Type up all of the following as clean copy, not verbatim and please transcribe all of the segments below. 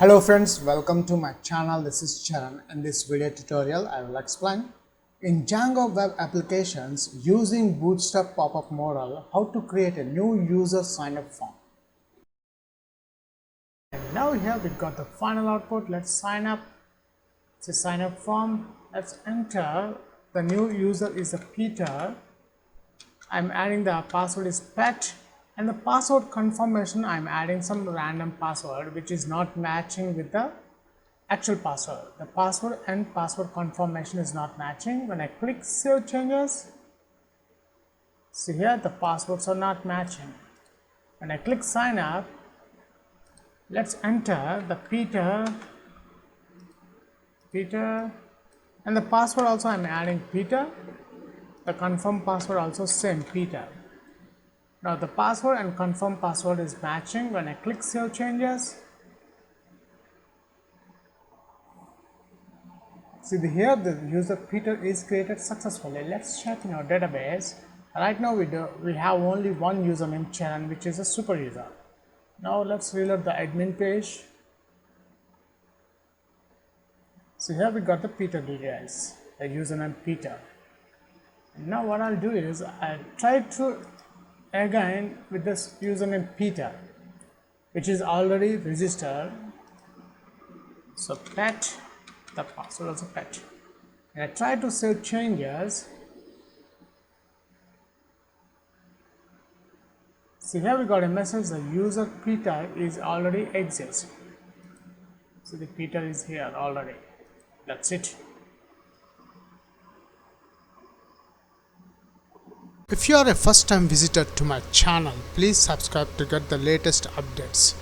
Hello friends, welcome to my channel. This is Charan. In this video tutorial I will explain in Django web applications using Bootstrap pop-up model how to create a new user sign-up form. And now here we got the final output. Let's sign up. It's a sign-up form. Let's enter. The new user is a Peter. I'm adding the password is pet. And the password confirmation, I'm adding some random password which is not matching with the actual password. The password and password confirmation is not matching. When I click save changes, see here the passwords are not matching. When I click sign up, let's enter the Peter, and the password also I'm adding Peter. The confirm password also same Peter. Now the password and confirm password is matching. When I click save changes, see here the user Peter is created successfully. Let's check in our database. Right now we have only one username Charan, which is a super user. Now let's reload the admin page. So here we got the Peter details, the username Peter. And now what I'll do is I'll try to again with this username Peter, which is already registered. So pet, the password also pet. And I try to save changes. See here we got a message, the user Peter is already exists. So the Peter is here already. That's it. If you are a first time visitor to my channel, please subscribe to get the latest updates.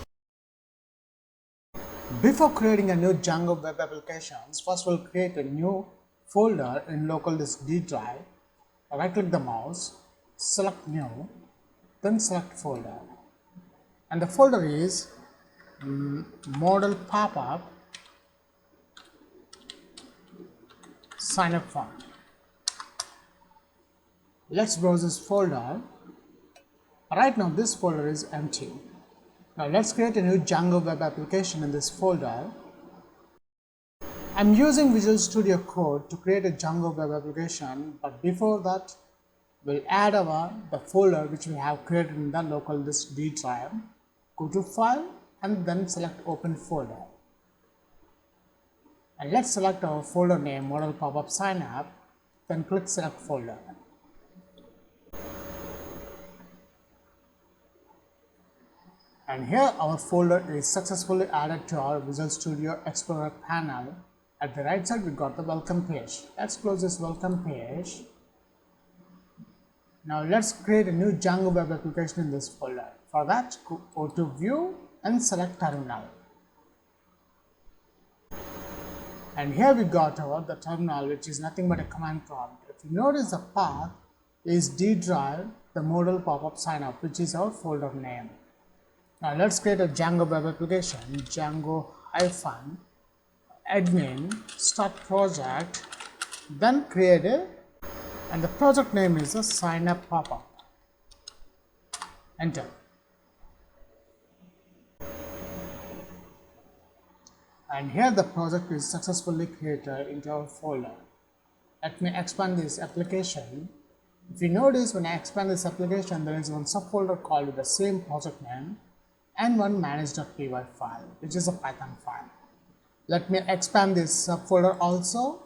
Before creating a new Django web applications, first we'll create a new folder in local disk D drive. Right click the mouse, select new, then select folder. And the folder is Modal Popup sign up form. Let's browse this folder. Right now this folder is empty. Now let's create a new Django web application in this folder. I'm using Visual Studio Code to create a Django web application, but before that we'll add the folder which we have created in the local disk D drive. Go to file and then select open folder. And let's select our folder name Modal Popup Sign Up, then click select folder. And here our folder is successfully added to our Visual Studio Explorer panel. At the right side we got the welcome page. Let's close this welcome page. Now let's create a new Django web application in this folder. For that, go to view and select terminal. And here we got the terminal, which is nothing but a command prompt. If you notice, the path is D drive, the Modal Popup Sign Up, which is our folder name. Now let's create a Django web application. Django -admin start project, then create it, and the project name is a sign up popup. Enter. And here the project is successfully created into our folder. Let me expand this application. If you notice, when I expand this application, there is one subfolder called with the same project name and one manage.py file, which is a Python file. Let me expand this subfolder also.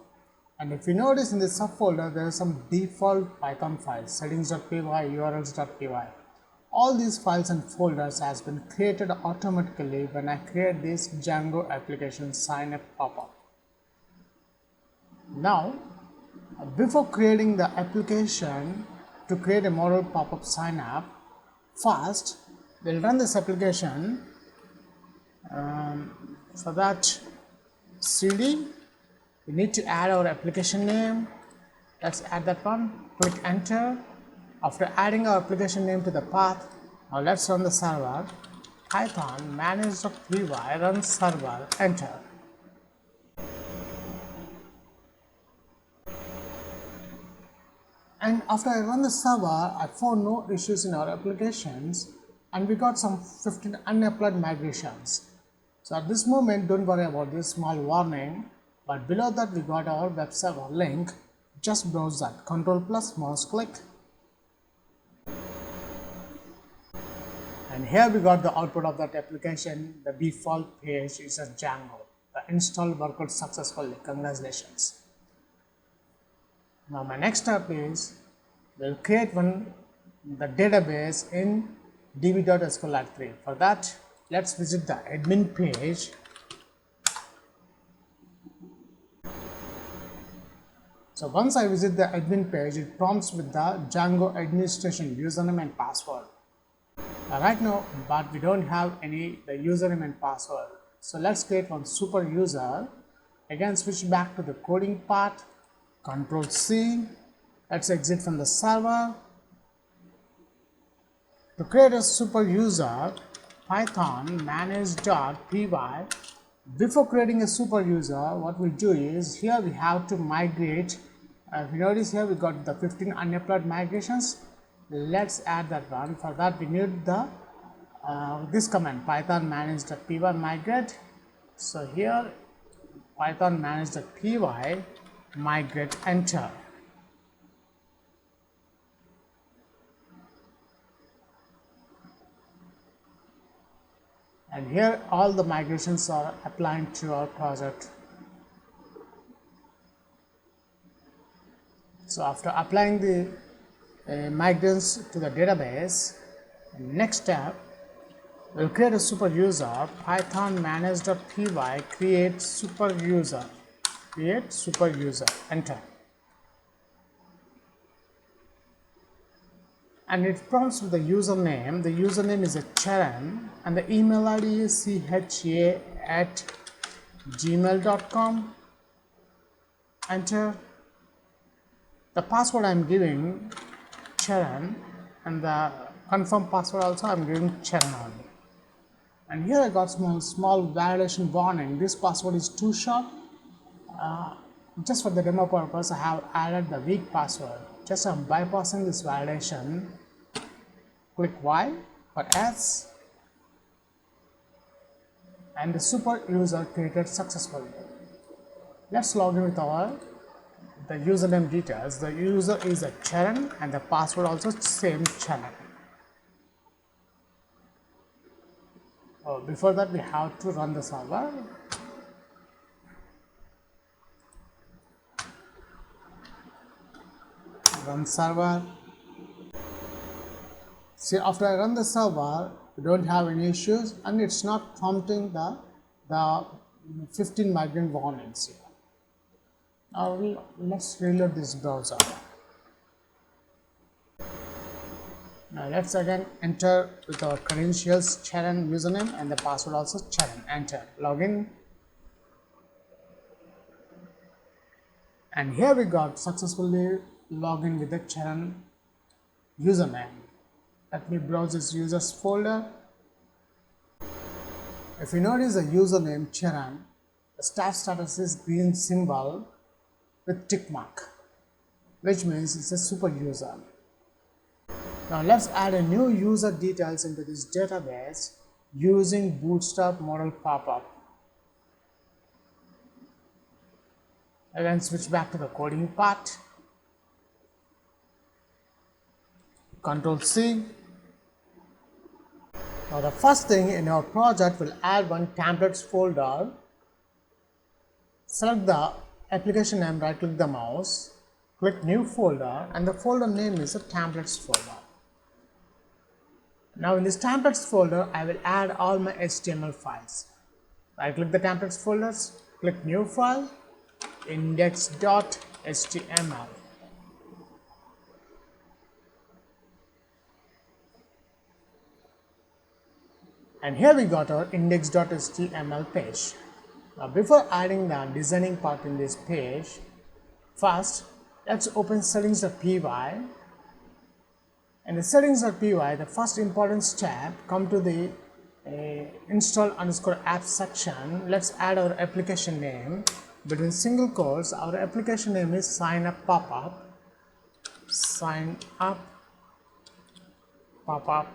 And if you notice, in this subfolder there are some default Python files, settings.py, urls.py. All these files and folders has been created automatically when I create this Django application sign up popup. Now before creating the application to create a Modal Popup sign up, first we'll run this application. For that, cd, we need to add our application name. Let's add that one. Click enter. After adding our application name to the path, now let's run the server. Python manage.py run server. Enter. And after I run the server, I found no issues in our applications, and we got some 15 unapplied migrations. So at this moment, don't worry about this small warning, but below that we got our web server link. Just browse that, Control plus mouse click, and here we got the output of that application. The default page is a Django. The install worked successfully. Congratulations. Now my next step is we'll create the database in db.sqlite3. For that, let's visit the admin page. So once I visit the admin page, it prompts with the Django administration username and password. Right now, but we don't have the username and password. So let's create one super user. Again, switch back to the coding part. Control C. Let's exit from the server. To create a super user, Python manage.py. Before creating a super user, what we do is here we have to migrate. If you notice here we got the 15 unapplied migrations. Let's add that one. For that we need the this command python manage.py migrate. So here python manage.py migrate, enter. And here all the migrations are applying to our project. So after applying the migrants to the database, next step we'll create a super user. Python manage.py create super user, enter. And it prompts with the username. The username is a Charan and the email ID is cha@gmail.com, enter. The password I am giving Charan, and the confirm password also I am giving Charan only. And here I got small validation warning. This password is too short. Just for the demo purpose, I have added the weak password. Just I'm bypassing this validation. Click Y for S, and the super user created successfully. Let's log in with the username details. The user is a Charan and the password also same Charan. Before that we have to run the server. Run server. See, after I run the server, we don't have any issues and it's not prompting the 15 migrant warnings here. Now let's reload this browser. Now let's again enter with our credentials Charan username and the password also Charan, enter. Login. And here we got successfully login with the Charan username. Let me browse this users folder. If you notice the username Charan, the status is green symbol with tick mark, which means it's a super user. Now let's add a new user details into this database using Bootstrap Modal Popup. Again, switch back to the coding part. Control C. Now the first thing in our project, will add one templates folder. Select the application name, right click the mouse, click new folder, and the folder name is a templates folder. Now in this templates folder, I will add all my HTML files. Right click the templates folders, click new file, index.html. And here we got our index.html page. Now before adding the designing part in this page, first let's open settings.py. And the settings.py, the first important step, come to the install_app section. Let's add our application name. Between single quotes, our application name is Signup Popup. Signup Popup,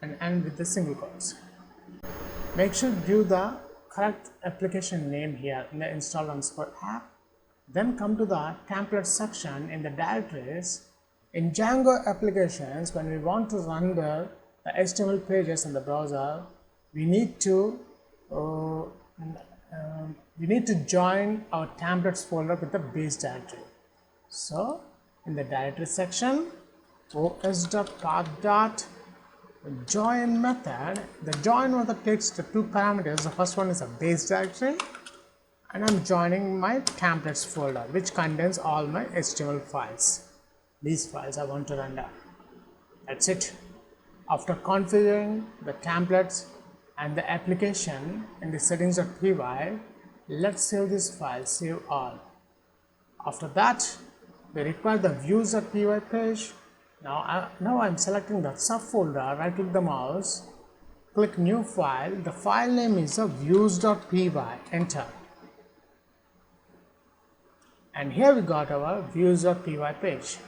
and end with the single quotes. Make sure you give the correct application name here in the install_app. Then come to the template section in the directories. In Django applications, when we want to render the HTML pages in the browser, we need to join our templates folder with the base directory. So in the directory section, os.path.join method, the join method takes the two parameters. The first one is a base directory, and I'm joining my templates folder, which contains all my HTML files. These files I want to render. That's it. After configuring the templates and the application in the settings.py, let's save this file, save all. After that, we require the views.py page. Now I'm selecting the subfolder, right click the mouse, click new file. The file name is a views.py, enter. And here we got our views.py page.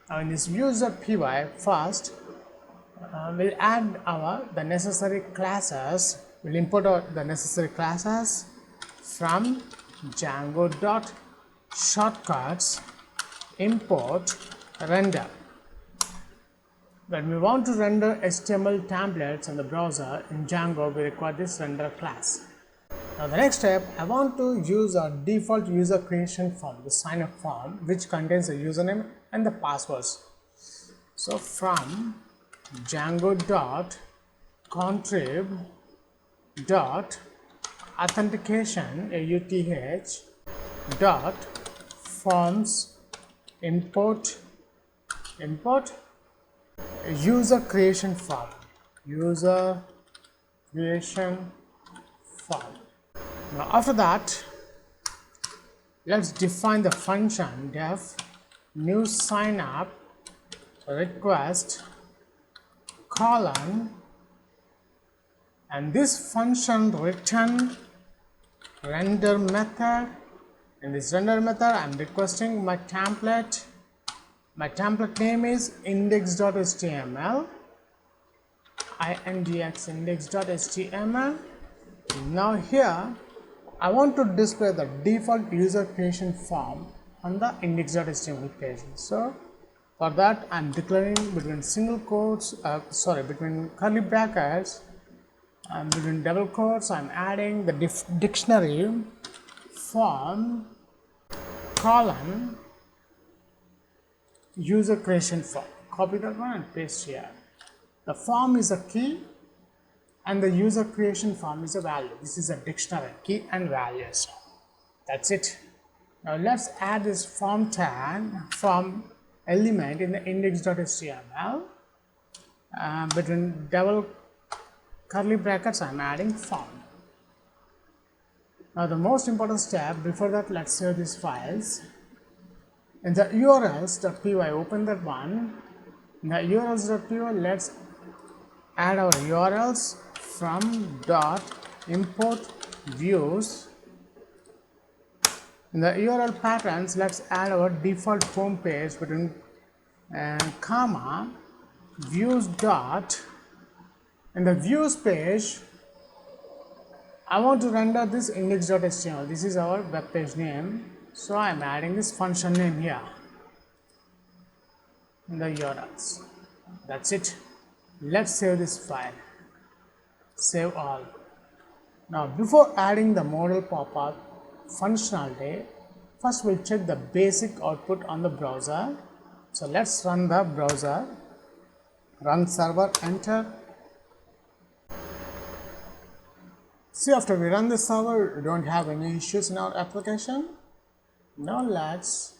Now in this views.py, first we'll add the necessary classes. We'll import the necessary classes from Django.shortcuts import render. When we want to render HTML templates in the browser in Django, we require this render class. Now the next step, I want to use a default user creation form, the sign up form, which contains the username and the passwords. So from Django.contrib.authentication forms import user creation form. Now after that, let's define the function def new sign up request colon, and this function return render method. In this render method, I am requesting my template. My template name is index.html, index.html. Now here I want to display the default user creation form on the index.html page. So for that, I am declaring between between curly brackets and between double quotes, I am adding the dictionary form colon user creation form. Copy that one and paste here. The form is a key and the user creation form is a value. This is a dictionary, key and values. That's it. Now let's add this form tag, form element in the index.html. Between double curly brackets, I am adding form. Now the most important step, before that, let's save these files. In the urls.py, open that one. In the urls.py, let's add our urls from import views. In the URL patterns, let's add our default home page between comma views dot. In the views page, I want to render this index.html. This is our web page name, so I am adding this function name here in the URLs. That's it. Let's save this file. Save all. Now before adding the modal pop-up functionality, first we'll check the basic output on the browser. So let's run the browser, run server, enter. See, after we run the server, we don't have any issues in our application. Now let's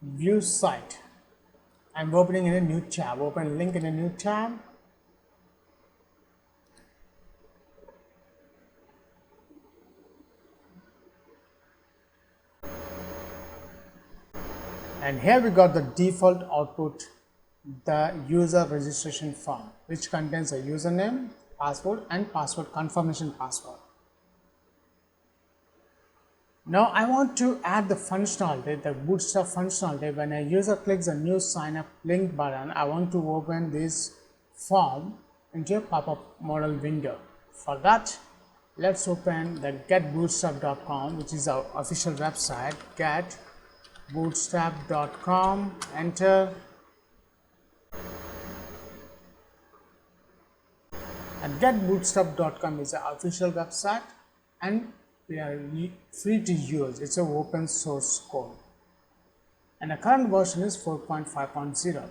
view site. I'm opening in a new tab, open link in a new tab. And here we got the default output, the user registration form, which contains a username, password and password confirmation password. Now I want to add the functionality, the Bootstrap functionality. When a user clicks the new sign up link button, I want to open this form into a pop-up modal window. For that, let's open the getbootstrap.com, which is our official website. Getbootstrap.com, enter. And getbootstrap.com is our official website and we are free to use. It's an open source code. And the current version is 4.5.0.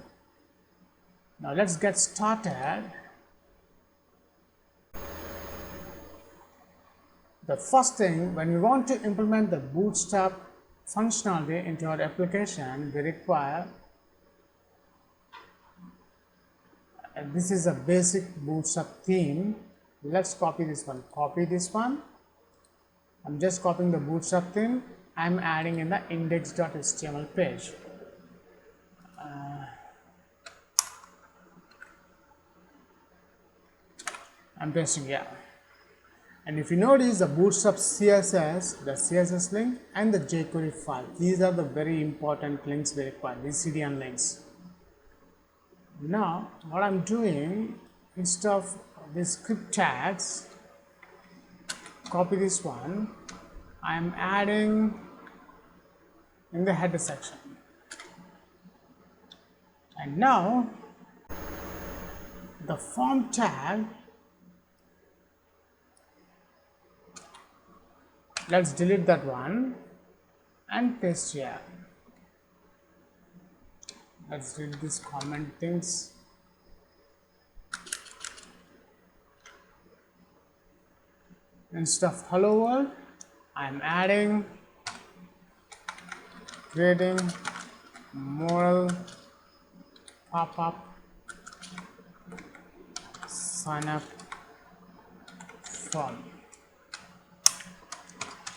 Now let's get started. The first thing, when we want to implement the Bootstrap functionality into our application, we require, this is a basic Bootstrap theme. Let's copy this one. Copy this one. I'm just copying the Bootstrap theme. I'm adding in the index.html page. I'm pasting here. And if you notice the Bootstrap CSS, the CSS link and the jQuery file, these are the very important links we require, these CDN links. Now, what I'm doing, instead of these script tags, copy this one, I'm adding in the header section. And now, the form tag, let's delete that one and paste here. Let's delete these comment things. Instead of hello world, I'm adding creating modal pop-up sign up form.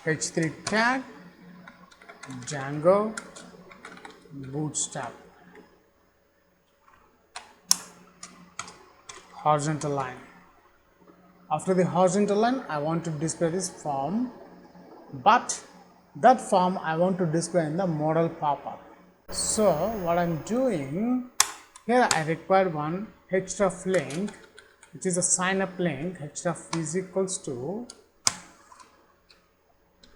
H3 tag Django Bootstrap, horizontal line. After the horizontal line, I want to display this form, but that form I want to display in the modal pop-up. So what I'm doing here, I require one href link, which is a sign up link. Href is equals to,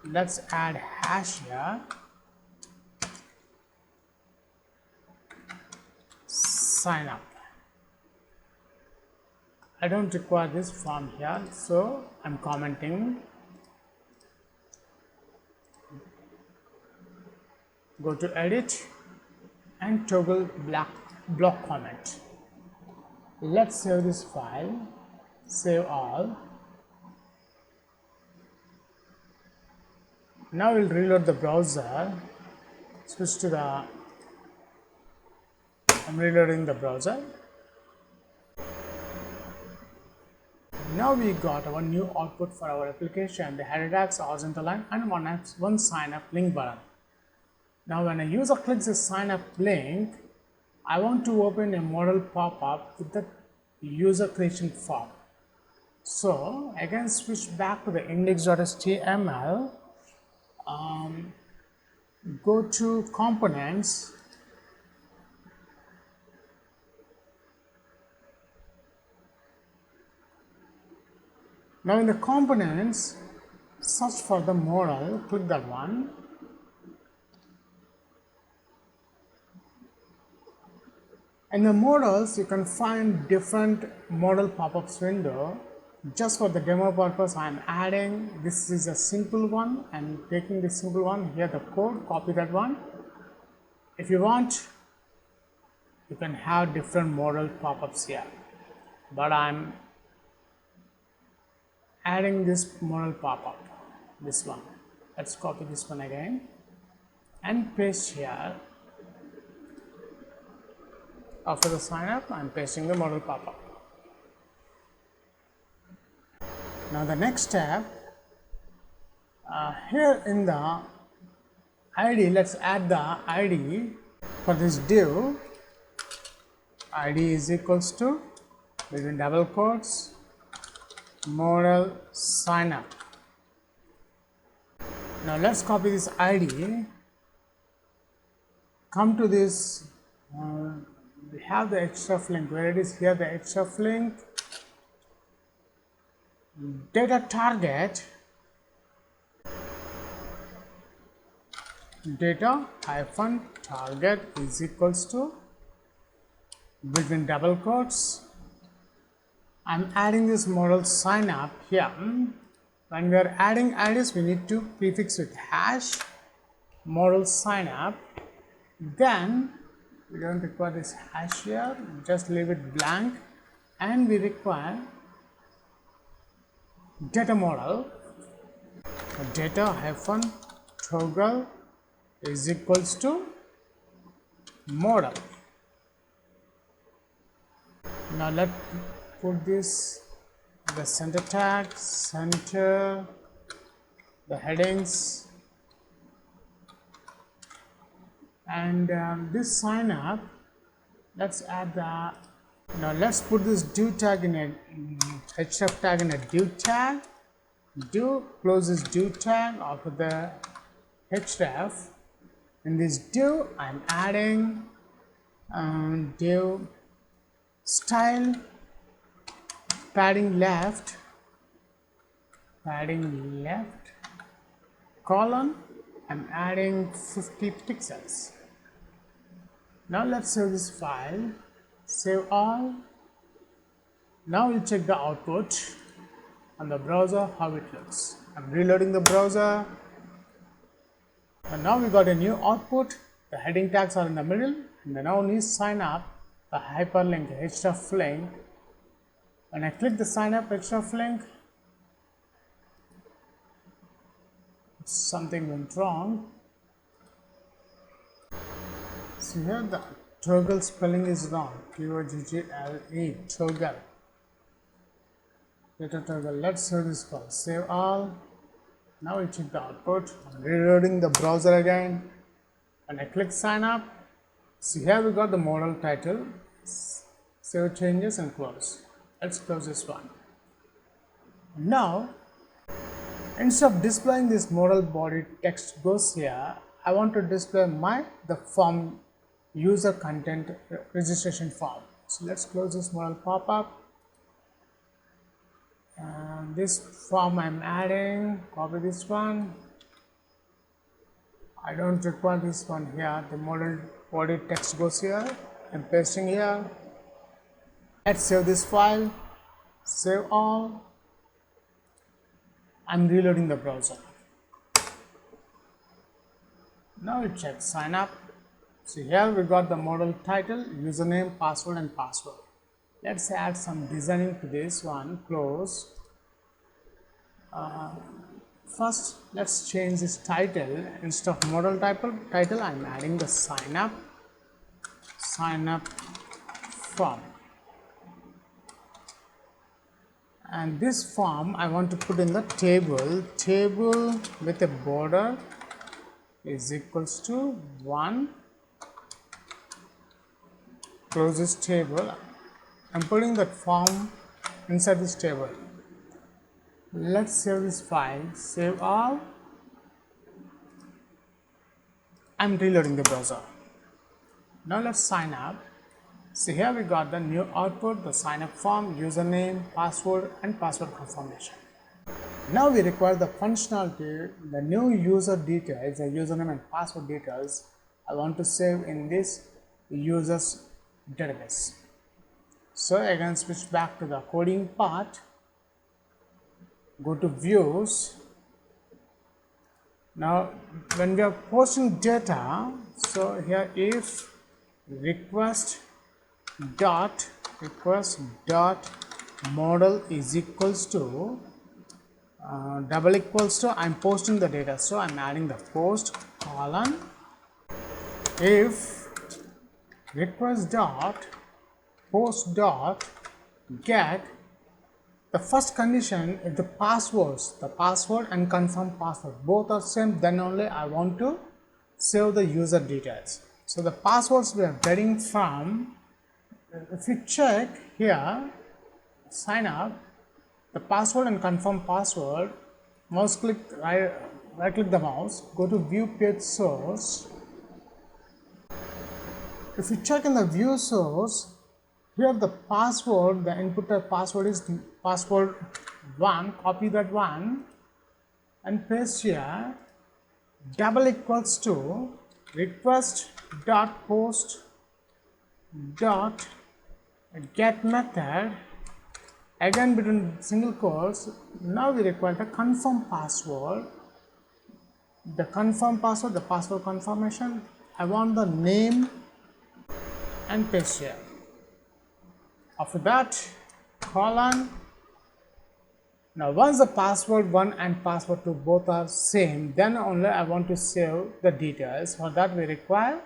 let's add hash here, sign up. I don't require this form here, so I'm commenting. Go to edit and toggle block comment. Let's save this file, save all. Now we'll reload the browser, switch to the, I'm reloading the browser. Now we got our new output for our application, the header tags, horizontal line and one sign up link button. Now when a user clicks the sign up link, I want to open a modal pop-up with the user creation form. So again, switch back to the index.html, go to components, now in the components, search for the modal, click that one. In the modals, you can find different modal pop-ups window. Just for the demo purpose, I am adding, this is a simple one, and taking this simple one, here the code, copy that one. If you want, you can have different modal pop-ups here, but I'm adding this modal pop-up, this one. Let's copy this one again and paste here. After the sign up, I'm pasting the modal pop-up. Now the next step, here in the ID, let's add the ID for this div. ID is equals to, between double quotes, modal sign up. Now let's copy this ID, come to this, we have the href link, where it is here, the href link, data target data hyphen target is equals to between double quotes. I'm adding this model sign up here. When we are adding IDs, we need to prefix with hash model sign up. Then we don't require this hash here, just leave it blank, and we require data model data hyphen toggle is equals to model. Now let's put this the center tag, center, the headings, and this sign up. Let's add the. Now let's put this div tag in a href tag in a div tag. Close this div tag after the href. In this div, I'm adding div style padding left colon. I'm adding 50 pixels. Now let's save this file, save all. Now we'll check the output on the browser how it looks. I'm reloading the browser, and now we got a new output. The heading tags are in the middle, and the now needs sign up, the hyperlink href link. When I click the sign up href link, something went wrong. So here the toggle spelling is wrong. T-O-G-G-L-E, toggle. Data toggle. Let's save this file. Save all. Now we check the output. I'm reloading the browser again. When I click sign up, see here we got the model title. Save changes and close. Let's close this one. Now, instead of displaying this model body text goes here, I want to display the form user content registration form. So let's close this modal pop-up. And this form I'm adding, copy this one. I don't require this one here. The model body text goes here. I'm pasting here. Let's save this file. Save all. I'm reloading the browser. Now we check sign up. So here we got the model title, username, password, and password. Let's add some designing to this one. Close. First, let's change this title. Instead of model title, I'm adding the sign up form. And this form I want to put in the table with a border is equals to 1. Close this table. I'm putting that form inside this table. Let's save this file, save all. I'm reloading the browser. Now let's sign up. So here we got the new output, the sign up form, username, password, and password confirmation. Now we require the functionality, the new user details, the username and password details I want to save in this users database. So again, switch back to the coding part, go to views. Now when we are posting data, so here if request dot model is equals to double equals to, I'm posting the data, so I'm adding the post colon. If request dot post dot get, the first condition, if the password and confirm password both are same, then only I want to save the user details. So the passwords we are getting from, if you check here, sign up, the password and confirm password, mouse click, right click the mouse, go to view page source. If you check in the view source, here the password, the input password is password one, copy that one and paste here, double equals to request dot post dot get method, again between single quotes. Now we require the confirm password, the password confirmation. I want the name and paste here. After that, colon. Now once the password 1 and password 2 both are same, then only I want to save the details. For that we require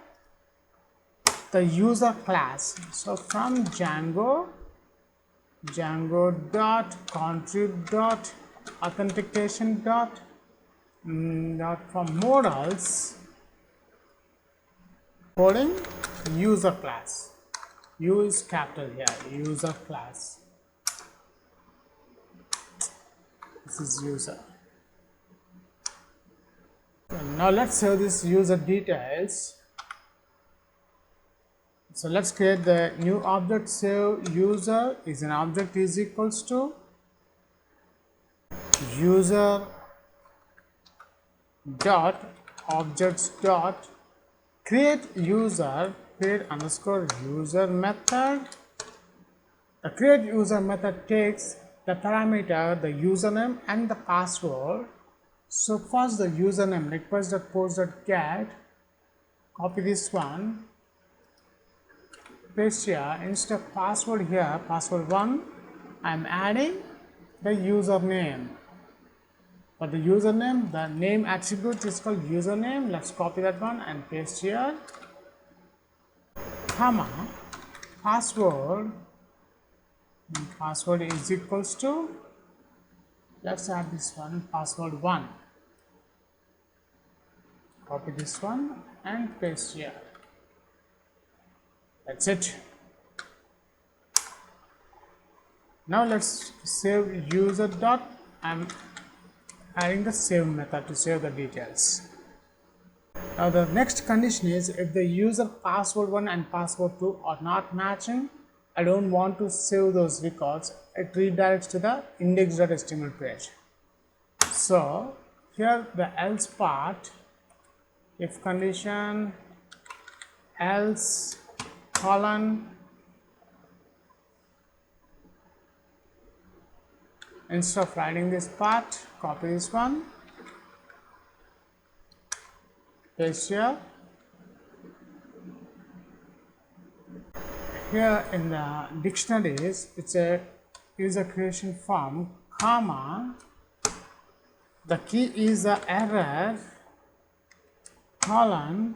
the user class. So from Django dot contrib dot authentication dot from modals coding user class. U is capital here, user class. This is user. Now let's save this user details. So let's create the new object. Save user is an object is equals to user dot objects dot create user, create underscore user method. The create user method takes the parameter, the username and the password. So first the username request.post.get, copy this one, paste here. Instead of password here, password 1, I am adding the username. For the username, the name attribute is called username. Let's copy that one and paste here, comma, password is equals to, let's add this one, password 1. Copy this one and paste here. That's it. Now let's save user dot. I'm adding the save method to save the details. Now the next condition is if the user password 1 and password 2 are not matching, I don't want to save those records. It redirects to the index.html page. So here the else part, if condition else colon, instead of writing this part, copy this one, paste here. Here in the dictionaries, it's a user creation form, comma, the key is the error, colon,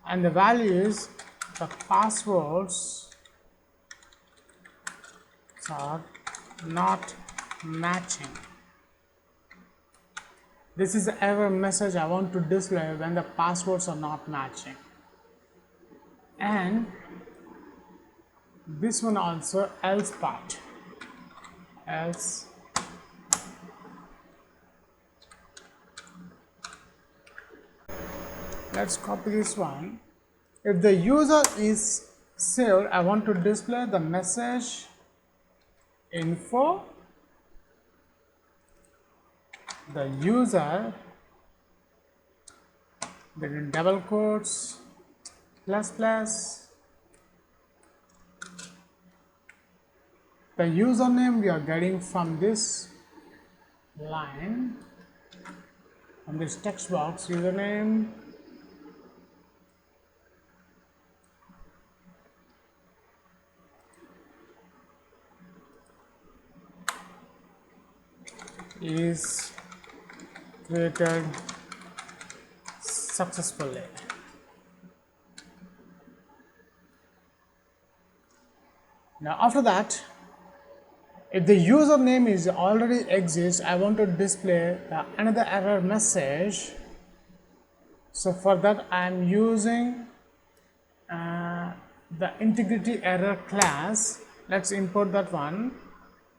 and the value is the passwords are not matching. This is the error message I want to display when the passwords are not matching. And this one also, else part, else let's copy this one. If the user is saved, I want to display the message info, the user, then double quotes, plus plus, the username we are getting from this line, from this text box, username, is created successfully. Now after that, if the username is already exists, I want to display another error message. So for that I am using the integrity error class. Let's import that one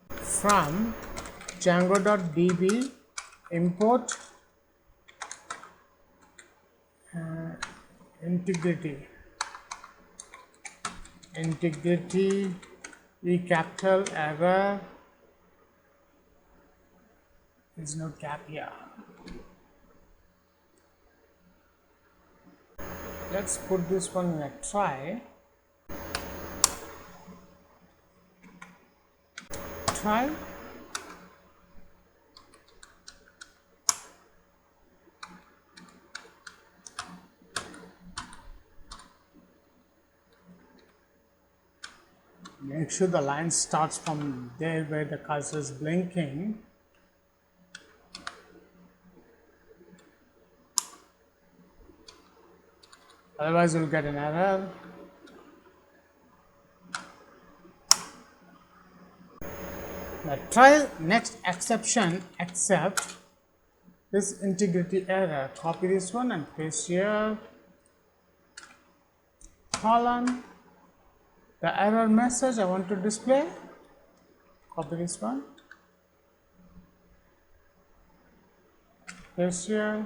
from Django.db import integrity e capital error There's no gap here. Let's put this one in a try. Make sure the line starts from there where the cursor is blinking. Otherwise you'll get an error. Now try next exception except this integrity error. Copy this one and paste here, colon, the error message I want to display. Copy this one, paste here,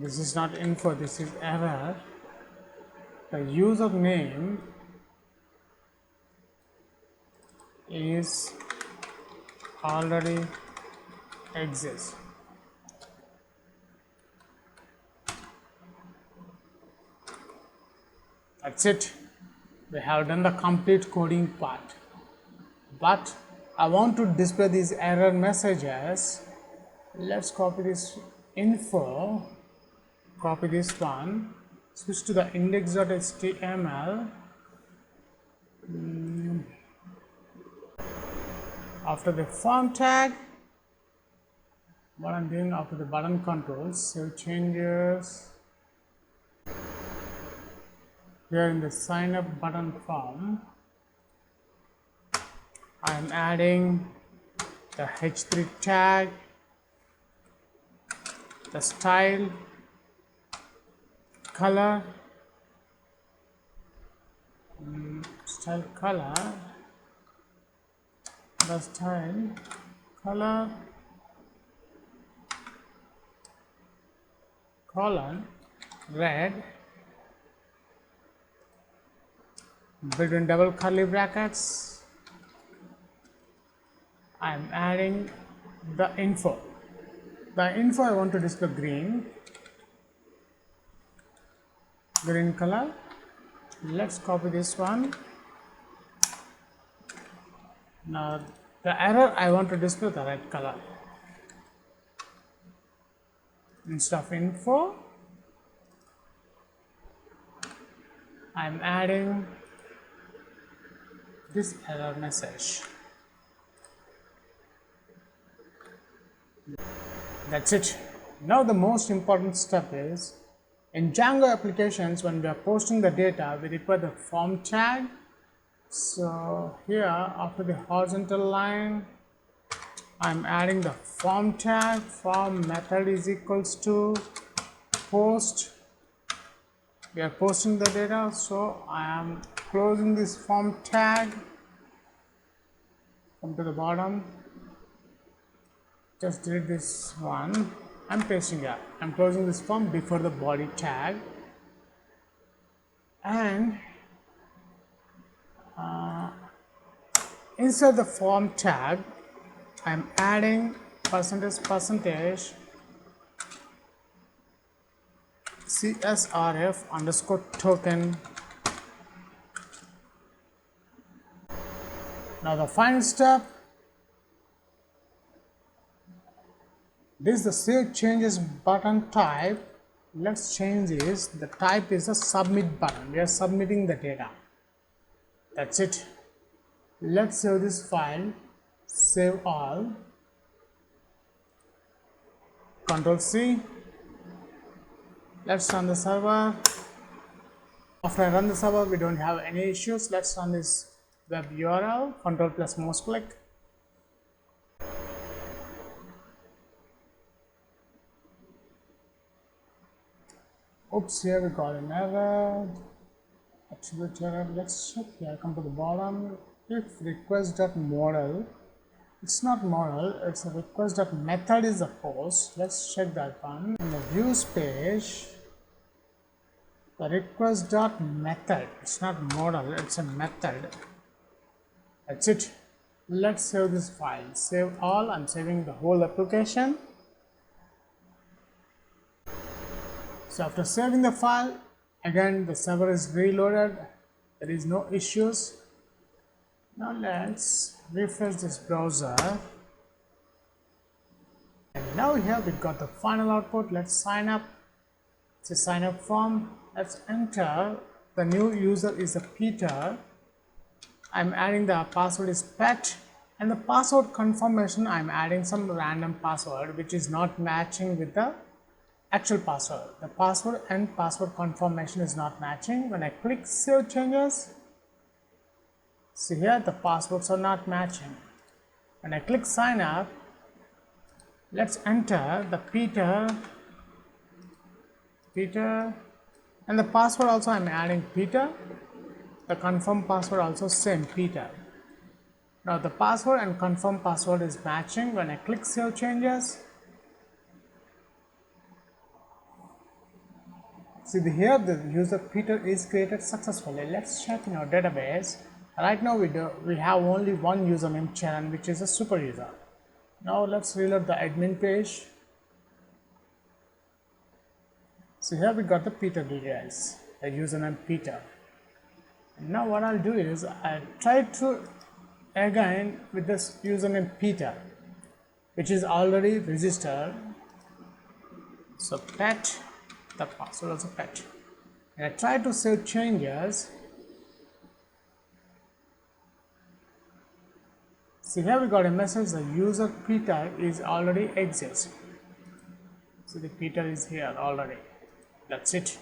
this is not info, this is error. The user name is already exists. That's it. We have done the complete coding part. But I want to display these error messages. Let's copy this info. Copy this one, switch to the index.html. After the form tag, what I'm doing after the button controls, save changes. Here in the sign up button form, I'm adding the h3 tag, the style, color, style color, the style color, colon, red, between double curly brackets, I am adding the info. The info I want to display green color. Let's copy this one. Now the error I want to display the red color. Instead of info, I'm adding this error message. That's it. Now the most important step is, in Django applications, when we are posting the data, we require the form tag. So here, after the horizontal line, I'm adding the form tag. Form method is equals to post. We are posting the data, so I am closing this form tag. Come to the bottom. Just delete this one. I'm pasting it. I'm closing this form before the body tag, and inside the form tag, I'm adding percentage CSRF underscore token. Now the final step. This is the save changes button type. Let's change this. The type is a submit button. We are submitting the data. That's it. Let's save this file. Save all. Control C. Let's run the server. After I run the server, we don't have any issues. Let's run this web URL. Control plus mouse click. Oops, here we got an error. Attribute error. Let's check here. Come to the bottom. if request.modal, it's not model, it's a request.method is the post. Let's check that one. In the views page, the request.method, it's not model, it's a method. That's it. Let's save this file. Save all. I'm saving the whole application. So after saving the file, again the server is reloaded. There is no issues. Now let's refresh this browser. And now here we got the final output. Let's sign up. It's a sign up form. Let's enter. The new user is a Peter. I'm adding the password is pet, and the password confirmation I'm adding some random password which is not matching with the actual password. The password and password confirmation is not matching. When I click save changes, see here the passwords are not matching. When I click sign up, let's enter the Peter, and the password also I'm adding Peter. The confirm password also same Peter. Now the password and confirm password is matching. When I click save changes, see here the user Peter is created successfully. Let's check in our database. Right now we have only one username Charan, which is a super user. Now let's reload the admin page. So here we got the Peter details, the username Peter. Now what I'll do is I'll try to again with this username Peter, which is already registered. So pet, the password also pet. And I try to save changes. See here we got a message, the user Peter is already exists. So the Peter is here already. That's it.